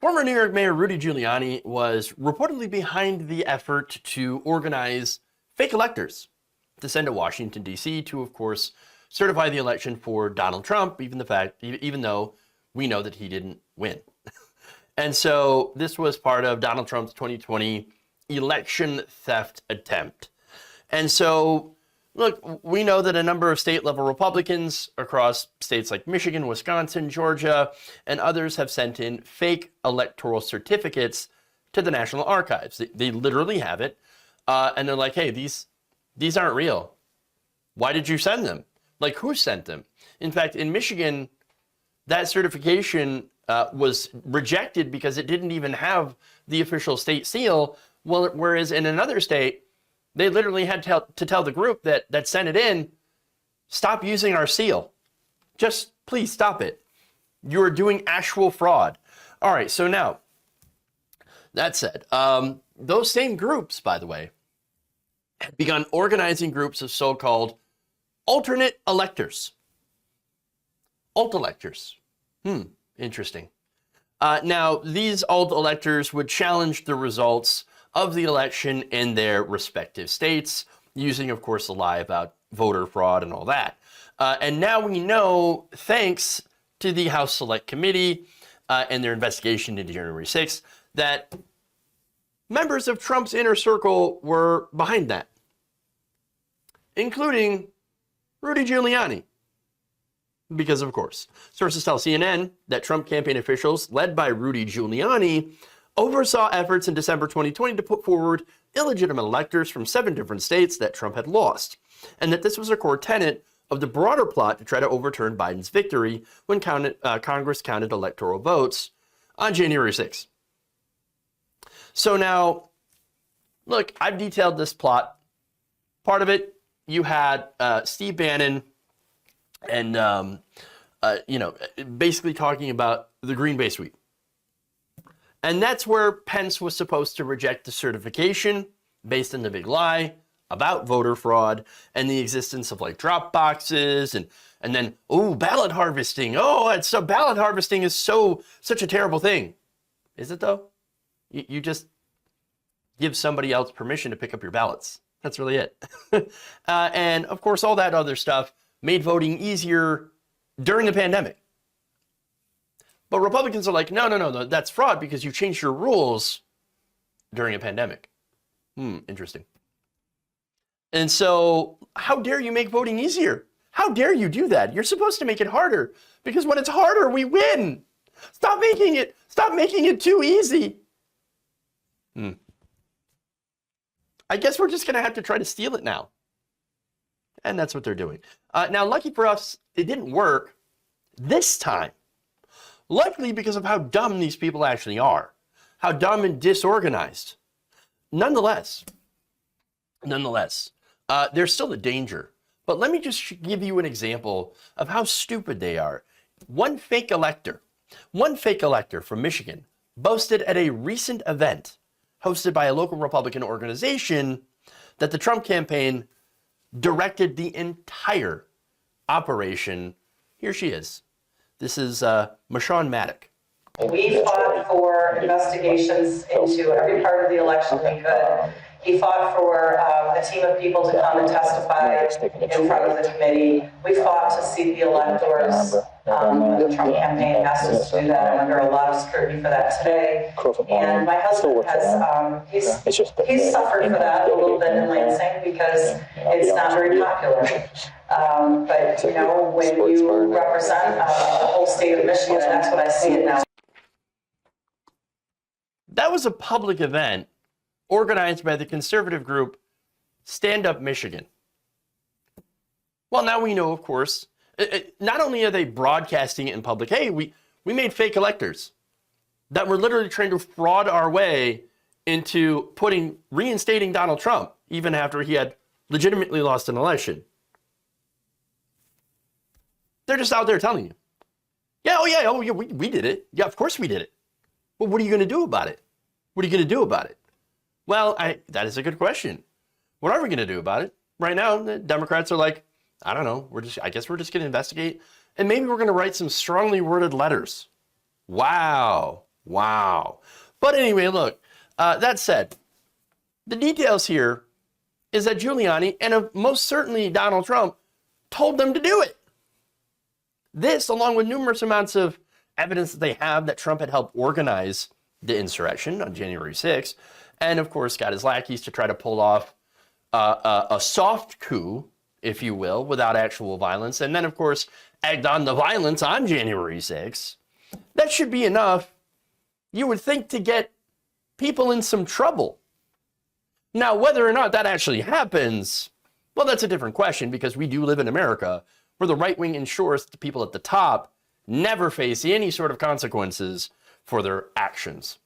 Former New York Mayor Rudy Giuliani was reportedly behind the effort to organize fake electors to send to Washington, D.C. to, of course, certify the election for Donald Trump, even though we know that he didn't win. And so this was part of Donald Trump's 2020 election theft attempt. And so, look, we know that a number of state-level Republicans across states like Michigan, Wisconsin, Georgia, and others have sent in fake electoral certificates to the National Archives. They literally have it, and they're like, hey, these aren't real. Why did you send them? Like, who sent them? In fact, in Michigan, that certification was rejected because it didn't even have the official state seal, whereas in another state, they literally had to tell the group that sent it in, stop using our seal. Just please stop it. You're doing actual fraud. All right, so now, that said, those same groups, by the way, have begun organizing groups of so-called alternate electors. Alt-electors. Interesting. Now, these alt-electors would challenge the results of the election in their respective states, using, of course, a lie about voter fraud and all that. And now we know, thanks to the House Select Committee and their investigation into January 6th, that members of Trump's inner circle were behind that, including Rudy Giuliani. Because, of course, sources tell CNN that Trump campaign officials, led by Rudy Giuliani, oversaw efforts in December 2020 to put forward illegitimate electors from 7 different states that Trump had lost, and that this was a core tenet of the broader plot to try to overturn Biden's victory when Congress counted electoral votes on January 6th. So now, look, I've detailed this plot. Part of it, you had Steve Bannon and, basically talking about the Green Bay sweep. And that's where Pence was supposed to reject the certification based on the big lie about voter fraud and the existence of like drop boxes and then, ballot harvesting. Ballot harvesting is such a terrible thing. Is it though? You just give somebody else permission to pick up your ballots. That's really it. And of course, all that other stuff made voting easier during the pandemic. But Republicans are like, no, that's fraud because you changed your rules during a pandemic. Interesting. And so, how dare you make voting easier? How dare you do that? You're supposed to make it harder because when it's harder, we win. Stop making it too easy. I guess we're just going to have to try to steal it now. And that's what they're doing. Now, lucky for us, it didn't work this time. Likely because of how dumb these people actually are. How dumb and disorganized. Nonetheless, there's still a danger. But let me just give you an example of how stupid they are. One fake elector from Michigan boasted at a recent event hosted by a local Republican organization that the Trump campaign directed the entire operation. Here she is. This is Michonne Maddock. We fought for investigations into every part of the election we could. He fought for a team of people to come and testify in front of the committee. We fought to see the electors. The Trump campaign asked us to do that. I'm under a lot of scrutiny for that today. And my husband has, he's suffered for that a little bit in Lansing because it's not very popular. But, when you represent the whole state of Michigan, that's what I see it now. That was a public event organized by the conservative group Stand Up Michigan. Well, now we know, of course, not only are they broadcasting it in public, hey, we made fake electors that were literally trying to fraud our way into reinstating Donald Trump, even after he had legitimately lost an election. They're just out there telling you, we did it. Yeah, of course we did it. Well, what are you going to do about it? What are you going to do about it? Well, that is a good question. What are we going to do about it? Right now, the Democrats are like, I don't know. I guess we're just going to investigate. And maybe we're going to write some strongly worded letters. Wow. Wow. But anyway, look, that said, the details here is that Giuliani and most certainly Donald Trump told them to do it. This, along with numerous amounts of evidence that they have that Trump had helped organize the insurrection on January 6th, and of course got his lackeys to try to pull off a soft coup, if you will, without actual violence, and then of course egged on the violence on January 6th. That should be enough, you would think, to get people in some trouble. Now, whether or not that actually happens, well, that's a different question, because we do live in America where the right wing ensures that the people at the top never face any sort of consequences for their actions.